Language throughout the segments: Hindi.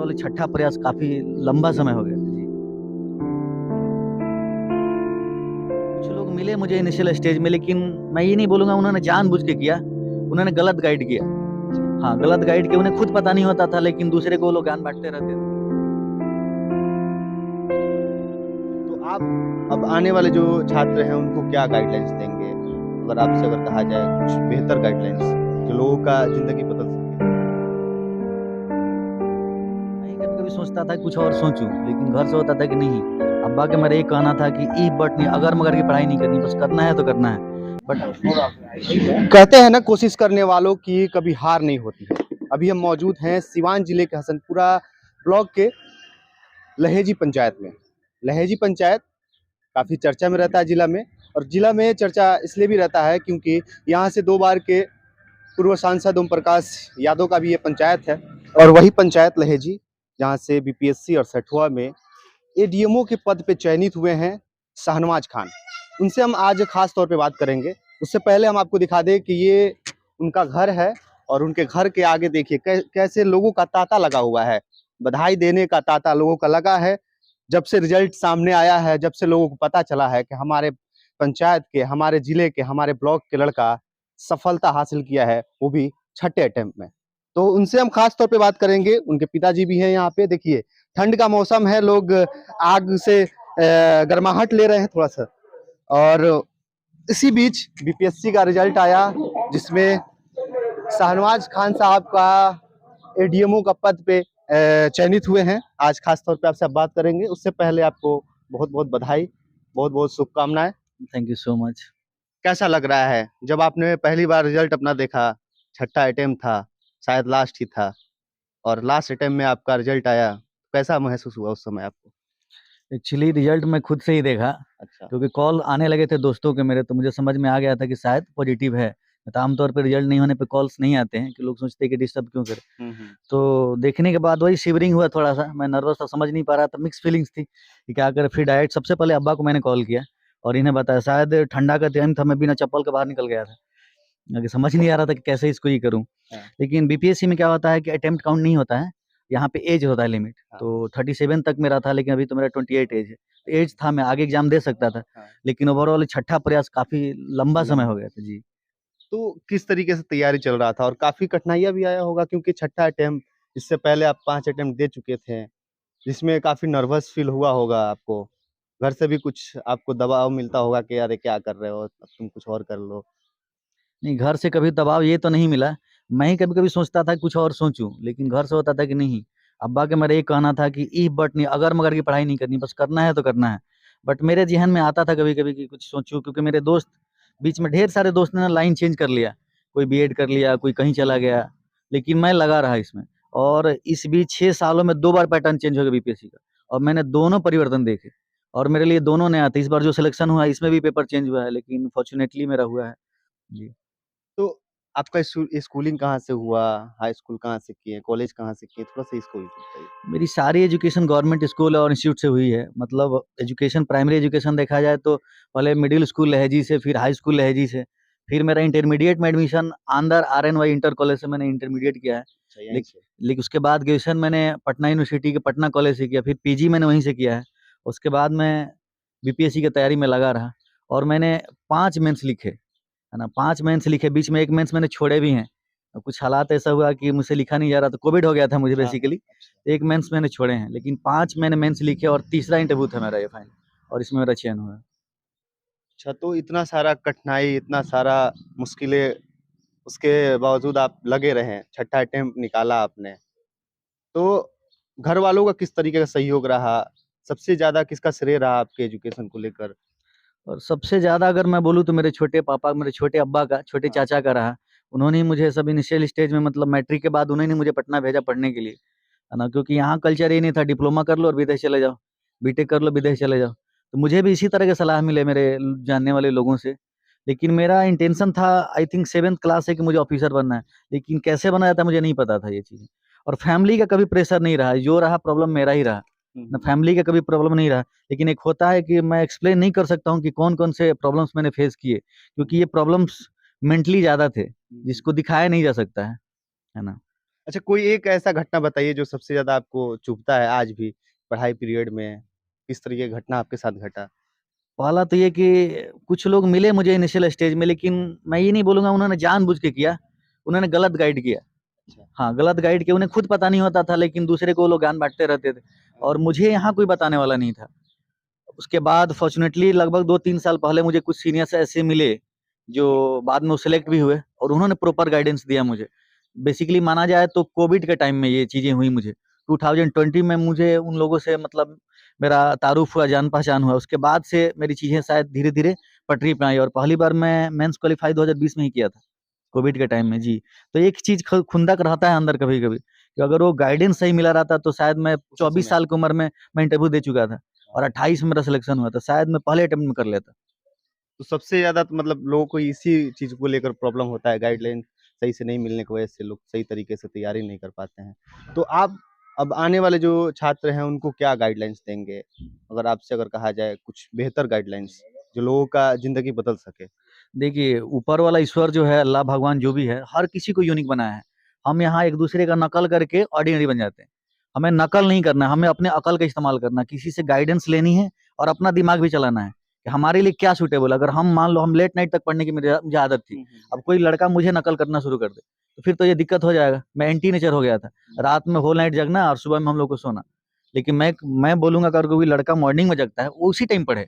ओवरऑल छठा प्रयास काफी लंबा समय हो गया था जी। कुछ लोग मिले मुझे इनिशियल स्टेज में, लेकिन मैं ये नहीं बोलूंगा उन्होंने जानबूझ के किया, उन्होंने गलत गाइड किया। हाँ, गलत गाइड किया, उन्हें खुद पता नहीं होता था, लेकिन दूसरे को वो लोग ज्ञान बांटते रहते थे। तो आप अब आने वाले जो छात्र हैं उनको क्या गाइडलाइंस देंगे? अगर आपसे कहा जाए कुछ बेहतर गाइडलाइंस जो लोगों का ज़िंदगी बदल सके? मैं कभी-कभी सोचता था कि कुछ और सोचूं, लेकिन घर से होता था कि नहीं, अब्बा के मेरा एक कहना था कि ई बट नहीं, अगर मगर की पढ़ाई नहीं करनी, बस करना है तो करना है। बट कहते हैं ना, कोशिश करने वालों की कभी हार नहीं होती है। अभी हम मौजूद हैं सिवान जिले के हसनपुरा ब्लॉक के लहेजी पंचायत में। लहेजी पंचायत काफ़ी चर्चा में रहता है जिला में, और जिला में चर्चा इसलिए भी रहता है क्योंकि यहाँ से 2 बार के पूर्व सांसद ओम प्रकाश यादव का भी ये पंचायत है, और वही पंचायत लहेजी जहाँ से बीपीएससी और सठुआ में एडीएमओ के पद पे चयनित हुए हैं शाहनवाज खान। उनसे हम आज खास तौर पे बात करेंगे। उससे पहले हम आपको दिखा दें कि ये उनका घर है, और उनके घर के आगे देखिए कैसे लोगों का तांता लगा हुआ है। बधाई देने का तांता लोगों का लगा है। जब से रिजल्ट सामने आया है, जब से लोगों को पता चला है कि हमारे पंचायत के, हमारे जिले के, हमारे ब्लॉक के लड़का सफलता हासिल किया है, वो भी छठे अटेम्प्ट में। तो उनसे हम खास तौर पे बात करेंगे। उनके पिताजी भी हैं यहाँ पे। देखिए, ठंड का मौसम है, लोग आग से गर्माहट ले रहे हैं थोड़ा सा। और इसी बीच बीपीएससी का रिजल्ट आया, जिसमें शाहनवाज खान साहब का एडीएमओ का पद पे चयनित हुए हैं। आज खास तौर पे आपसे बात करेंगे। उससे पहले आपको बहुत बहुत बधाई, बहुत बहुत शुभकामनाएं। Thank you so much. कैसा लग रहा है जब आपने पहली बार रिजल्ट अपना देखा? छठा अटेम्प्ट था, शायद लास्ट ही था, और लास्ट अटेम्प्ट में आपका रिजल्ट आया। कैसा महसूस हुआ उस समय आपको? एक्चुअली रिजल्ट मैं खुद से ही देखा, अच्छा। क्योंकि कॉल आने लगे थे दोस्तों के मेरे, तो मुझे समझ में आ गया था कि शायद पॉजिटिव है। तो आमतौर पे रिजल्ट नहीं होने पे कॉल्स नहीं आते हैं कि लोग सोचते हैं कि डिस्टर्ब क्यों करें। हम्म। तो देखने के बाद वही शिवरिंग हुआ थोड़ा सा, मैं नर्वस था, समझ नहीं पा रहा था, मिक्स फीलिंग्स थी कि क्या करें। फिर डायरेक्ट सबसे पहले अब्बा को मैंने कॉल किया और इन्हें बताया। शायद ठंडा का टाइम था, मैं बिना चप्पल के बाहर निकल गया था, क्योंकि समझ नहीं आ रहा था कि कैसे इसको ये करूँ। हाँ। लेकिन बीपीएससी में क्या होता है कि अटेम्प्ट काउंट नहीं होता है, यहाँ पे एज होता है लिमिट। हाँ। तो 37 तक मेरा था, लेकिन अभी तो मेरा 28 एज है। एज था, मैं आगे एग्जाम दे सकता था, हाँ। लेकिन ओवरऑल छठा प्रयास काफी लंबा समय हो गया था जी। तो किस तरीके से तैयारी चल रहा था, और काफी कठिनाइयां भी आया होगा क्योंकि छठा अटेम्प्ट, इससे पहले आप 5 अटेम्प्ट दे चुके थे, जिसमें काफी नर्वस फील हुआ होगा आपको। घर से भी कुछ आपको दबाव मिलता होगा कि अरे क्या कर रहे हो, अब तुम कुछ और कर लो। नहीं, घर से कभी दबाव ये तो नहीं मिला। मैं ही कभी-कभी सोचता था कि कुछ और सोचूं, लेकिन घर से होता था कि नहीं, अब्बा के मेरा एक कहना था कि इफ बट नहीं, अगर मगर की पढ़ाई नहीं करनी, बस करना है तो करना है। बट मेरे ज़हन में आता था कभी-कभी कि कुछ सोचूं, क्योंकि मेरे दोस्त, बीच में ढेर सारे दोस्त ने ना लाइन चेंज कर लिया। कोई बीएड कर लिया, कोई कहीं चला गया, लेकिन मैं लगा रहा इसमें। और इस बीच 6 सालों में 2 बार पैटर्न चेंज हो गया बीपीएससी का, और मैंने दोनों परिवर्तन देखे, और मेरे लिए दोनों नया था। इस बार जो सिलेक्शन हुआ इसमें भी पेपर चेंज हुआ है, लेकिन फॉर्च्यूनेटली मेरा हुआ है। जी। तो आपका स्कूलिंग कहाँ से हुआ? हाई स्कूल कहाँ से किए? कॉलेज कहाँ से किए? थोड़ा सा इसको भी बताइए। मेरी सारी एजुकेशन गवर्नमेंट स्कूल और इंस्टीट्यूट से हुई है। मतलब एजुकेशन, प्राइमरी एजुकेशन देखा जाए तो पहले मिडिल स्कूल लहेजी से, फिर हाई स्कूल लहेजी से, फिर मेरा इंटरमीडिएट में एडमिशन आंदर आरएनवाई इंटर कॉलेज से मैंने इंटरमीडिएट किया है। अच्छा, यहीं से। लेकिन उसके बाद ग्रेजुएशन मैंने पटना यूनिवर्सिटी के पटना कॉलेज से किया, फिर पीजी मैंने वहीं से किया है। उसके बाद मैं बीपीएससी की तैयारी में लगा रहा, और मैंने 5 मेंस लिखे, है ना, 5 मेंस लिखे, बीच में 1 मेंस मैंने छोड़े भी हैं। कुछ हालात ऐसा हुआ कि मुझसे लिखा नहीं जा रहा था, कोविड हो गया था मुझे हाँ, हाँ। बेसिकली। अच्छा। 1 मेंस मैंने छोड़े हैं, लेकिन 5 मैंने मेंस लिखे, और तीसरा इंटरव्यू था मेरा ये फाइनल, और इसमें मेरा चयन हुआ। अच्छा, तो इतना सारा कठिनाई, इतना सारा मुश्किलें, उसके बावजूद आप लगे रहे, छठा अटेम्प्ट निकाला आपने। तो घर वालों का किस तरीके का सहयोग रहा? सबसे ज़्यादा किसका श्रेय रहा आपके एजुकेशन को लेकर? और सबसे ज़्यादा अगर मैं बोलूँ तो मेरे छोटे पापा, मेरे छोटे अब्बा का, छोटे हाँ। चाचा का रहा। उन्होंने ही मुझे सब इनिशियल स्टेज में, मतलब मैट्रिक के बाद उन्होंने मुझे पटना भेजा पढ़ने के लिए, है ना, क्योंकि यहाँ कल्चर ये नहीं था, डिप्लोमा कर लो और विदेश चले जाओ, बीटेक कर लो, विदेश चले जाओ। तो मुझे भी इसी तरह के सलाह मिले मेरे जानने वाले लोगों से। लेकिन मेरा इंटेंशन था, आई थिंक 7th क्लास से, कि मुझे ऑफिसर बनना है। लेकिन कैसे बना जाता है मुझे नहीं पता था ये चीज़ें। और फैमिली का कभी प्रेशर नहीं रहा, जो रहा प्रॉब्लम मेरा ही रहा, हुँ, ना हुँ। फैमिली का कभी प्रॉब्लम नहीं रहा। लेकिन एक होता है कि मैं एक्सप्लेन नहीं कर सकता हूँ कि कौन-कौन से प्रॉब्लम्स मैंने फेस किए, हुँ, क्योंकि ये प्रॉब्लम्स मेंटली ज़्यादा थे, हुँ, हुँ। जिसको दिखाया नहीं जा सकता है ना? अच्छा, कोई एक ऐसा घटना बताइए जो सबसे ज़्यादा आपको चुभता है आज भी पढ़ाई पीरियड में? किस तरह की घटना आपके साथ घटा? पहला तो ये कि कुछ लोग मिले मुझे इनिशियल स्टेज में, लेकिन मैं ये नहीं बोलूँगा उन्होंने जानबूझ के किया, उन्होंने गलत गाइड किया। अच्छा। हाँ, गलत गाइड किया, उन्हें खुद पता नहीं होता था, लेकिन दूसरे को वो लोग ज्ञान बाँटते रहते थे और मुझे यहाँ कोई बताने वाला नहीं था। उसके बाद फॉर्च्यूनेटली लगभग 2-3 साल पहले मुझे कुछ सीनियर्स ऐसे मिले, जो बाद में वो सेलेक्ट भी हुए और उन्होंने प्रॉपर गाइडेंस दिया मुझे। बेसिकली माना जाए तो कोविड के टाइम में ये चीज़ें हुई मुझे। 2020 में मुझे उन लोगों से मतलब मेरा तारुफ हुआ, जान-पहचान हुआ। उसके बाद से मेरी चीज़ें शायद धीरे-धीरे पटरी पे आई और पहली बार मैं मेंस क्वालीफाई 2020 में ही किया था, कोविड के टाइम में। जी, तो एक चीज़ ख खुंदक रहता है अंदर कभी-कभी कि अगर वो गाइडेंस सही मिला रहता तो शायद मैं उसी 24 समय। साल की उम्र में मैं इंटरव्यू दे चुका था और 28 में मेरा सिलेक्शन हुआ था। शायद मैं पहले अटेम्प्ट में कर लेता। तो सबसे ज़्यादा तो मतलब लोगों को इसी चीज़ को लेकर प्रॉब्लम होता है, गाइडलाइन सही से नहीं मिलने की वजह से लोग सही तरीके से तैयारी नहीं कर पाते हैं। तो आप अब आने वाले जो छात्र हैं उनको क्या गाइडलाइंस देंगे? अगर आपसे अगर कहा जाए कुछ बेहतर गाइडलाइंस जो लोगों का ज़िंदगी बदल सके? देखिए, ऊपर वाला ईश्वर जो है, अल्लाह भगवान जो भी है, हर किसी को यूनिक बनाया है। हम यहाँ एक-दूसरे का नकल करके ऑर्डिनरी बन जाते हैं। हमें नकल नहीं करना है, हमें अपने अकल का इस्तेमाल करना है। किसी से गाइडेंस लेनी है और अपना दिमाग भी चलाना है कि हमारे लिए क्या सूटेबल है। अगर हम मान लो हम लेट नाइट तक पढ़ने की मुझे आदत थी। अब कोई लड़का मुझे नकल करना शुरू कर दे, तो फिर तो ये दिक्कत हो जाएगा। मैं एंटी नेचर हो गया था। रात में होल नाइट जगना और सुबह में हम लोग को सोना। लेकिन मैं बोलूँगा अगर कोई लड़का मॉर्निंग में जगता है, वो उसी टाइम पढ़े।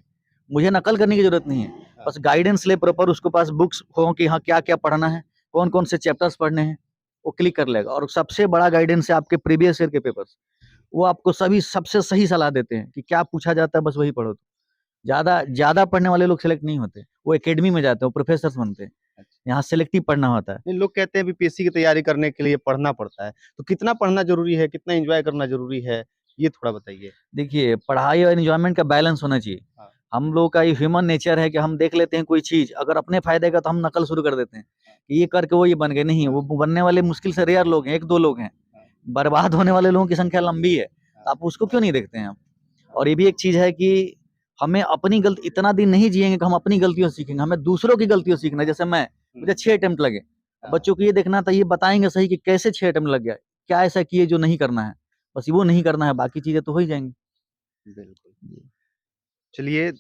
मुझे नकल करने की ज़रूरत नहीं है। बस गाइडेंस ले प्रॉपर, उसके पास बुक्स हो कि हाँ, क्या-क्या पढ़ना है, कौन-कौन से चैप्टर्स पढ़ने हैं, वो क्लिक कर लेगा और सबसे बड़ा गाइडेंस है आपके प्रीवियस ईयर के पेपर्स। वो आपको सभी सबसे सही सलाह देते हैं कि क्या पूछा जाता है बस वही पढ़ो। ज़्यादा ज़्यादा पढ़ने वाले लोग सेलेक्ट नहीं होते, वो एकेडमी में जाते हैं, वो प्रोफेसर्स बनते हैं। यहाँ सेलेक्टिव पढ़ना होता है। नहीं, लोग कहते हैं बीपीएससी की तैयारी करने के लिए पढ़ना पड़ता है। तो कितना पढ़ना ज़रूरी है? कितना एन्जॉय करना ज़रूरी है? ये थोड़ा बताइए। देखिए, पढ़ाई और एन्जॉयमेंट का बैलेंस होना चाहिए। हाँ। हम लोग का ये ह्यूमन नेचर है कि हम देख लेते हैं कोई चीज़, अगर अपने फ़ायदे का तो हम नकल शुरू कर देते हैं, कि ये करके वो ये बन गए। नहीं, वो बनने वाले मुश्किल से रेयर लोग हैं, 1-2 लोग हैं। बर्बाद होने वाले लोगों की संख्या लंबी है, तो आप उसको क्यों नहीं देखते हैं आप? और ये भी एक चीज़ है कि हमें अपनी गलती इतना दिन नहीं जिएँगे कि हम अपनी गलतियों से सीखेंगे, हमें दूसरों की गलतियों से सीखना है। जैसे मुझे 6 अटेम्प्ट लगे, बच्चों को ये देखना था, ये बताएँगे सही कि कैसे 6 अटेम्प्ट लग गया, क्या ऐसा किए जो नहीं करना है? बस वो नहीं करना है, बाकी चीज़ें तो हो ही जाएँगी। बिल्कुल। जी। चलिए,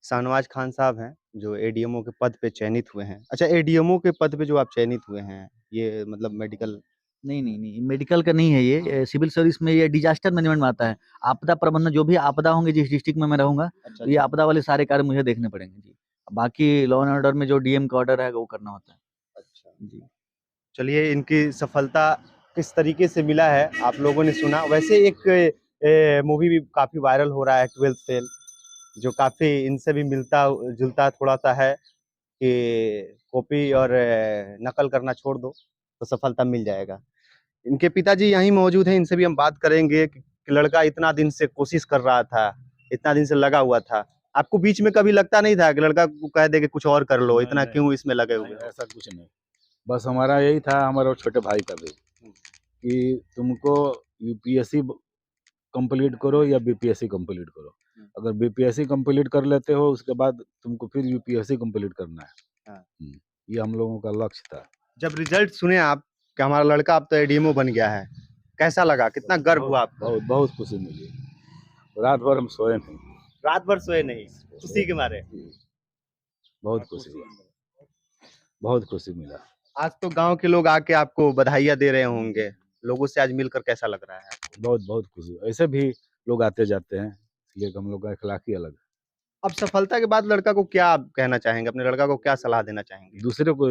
शाहनवाज़ खान साहब हैं, जो एडीएमओ के पद पे चयनित हुए हैं। अच्छा, एडीएमओ के पद पे जो आप चयनित हुए हैं, ये मतलब मेडिकल। नहीं, मेडिकल का नहीं है ये, सिविल सर्विस में ये डिज़ास्टर मैनेजमेंट में आता है। आपदा प्रबंधन, जो भी आपदा होंगे जिस डिस्ट्रिक्ट में मैं रहूँगा, अच्छा, तो ये अच्छा। आपदा वाले सारे कार्य मुझे देखने पड़ेंगे। जी। बाकी लॉ एंड ऑर्डर में जो डीएम का ऑर्डर है वो करना होता है। अच्छा। जी। चलिए, इनकी सफलता किस तरीके से मिला है, आप लोगों ने सुना। वैसे एक मूवी भी काफ़ी वायरल हो रहा है, 12th फेल, जो काफ़ी इनसे भी मिलता-जुलता थोड़ा-सा है कि कॉपी और नकल करना छोड़ दो, तो सफलता मिल जाएगा। इनके पिताजी यहीं मौजूद हैं, इनसे भी हम बात करेंगे कि लड़का इतना दिन से कोशिश कर रहा था, इतना दिन से लगा हुआ था। आपको बीच में कभी लगता नहीं था कि लड़का को कह दे कि कुछ और कर लो, नहीं, इतना नहीं, क्यों इसमें लगे नहीं, हुए हो? ऐसा कुछ नहीं। बस हमारा यही था, हमारे और छोटे भाई का भी, कि तुमको यूपीएससी कंप्लीट करो या बीपीएससी कंप्लीट करो। अगर बीपीएससी कंप्लीट कर लेते हो उसके बाद तुमको फिर यूपीएससी कंप्लीट करना है। हाँ। ये हम लोगों का लक्ष्य था। जब रिजल्ट सुने आप कि हमारा लड़का अब तो एडीएमओ बन गया है, कैसा लगा? कितना गर्व हुआ आपको? बहुत बहुत खुशी मिली। रात भर हम सोए नहीं। रात भर सोए नहीं, खुशी के मारे। बहुत खुशी हुआ, बहुत खुशी मिला। आज तो गाँव के लोग आके आपको बधाइयाँ दे रहे होंगे। लोगों से आज मिलकर कैसा लग रहा है आपको? बहुत बहुत खुशी। ऐसे भी लोग आते जाते हैं, इसलिए हम लोग का अखलाक ही अलग है। अब सफलता के बाद लड़का को क्या आप कहना चाहेंगे? अपने लड़का को क्या सलाह देना चाहेंगे? दूसरे को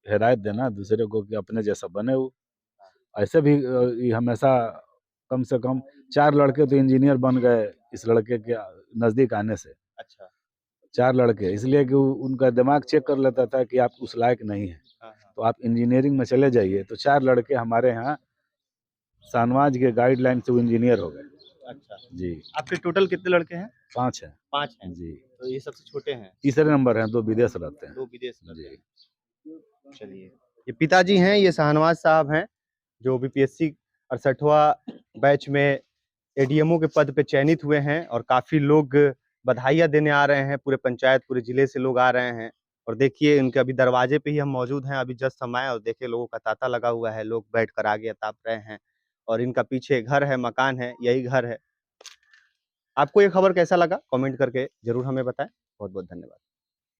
हिदायत देना, दूसरे को कि अपने जैसा बने वो। ऐसे भी ये हमेशा कम से कम 4 लड़के तो इंजीनियर बन गए इस लड़के के नज़दीक आने से। अच्छा। 4 लड़के, इसलिए कि उनका दिमाग चेक कर लेता था कि आप उस लायक नहीं हैं, हाँ, हाँ। तो आप इंजीनियरिंग में चले जाइए। तो 4 लड़के हमारे यहाँ शाहनवाज़ के गाइडलाइन से वो इंजीनियर हो गए। अच्छा। जी। आपके टोटल कितने लड़के हैं? 5 हैं। 5 हैं। जी। तो ये सबसे छोटे हैं? तीसरे नंबर हैं, 2 विदेश रहते हैं। 2 विदेश रहते जी। हैं। चलिए, ये पिताजी हैं, ये शाहनवाज़ साहब हैं, जो बीपीएससी 68वां बैच में एडीएमओ के पद पे चयनित हुए हैं और काफ़ी लोग बधाइयाँ देने आ रहे हैं, पूरे पंचायत, पूरे ज़िले से लोग आ रहे हैं। और देखिए इनके अभी दरवाजे पे ही हम मौजूद हैं, अभी जस्ट हम आए और देखिए लोगों का तांता लगा हुआ है, लोग बैठकर आग ताप रहे हैं और इनका पीछे घर है, मकान है, यही घर है। आपको ये खबर कैसा लगा? कमेंट करके ज़रूर हमें बताएँ। बहुत-बहुत धन्यवाद।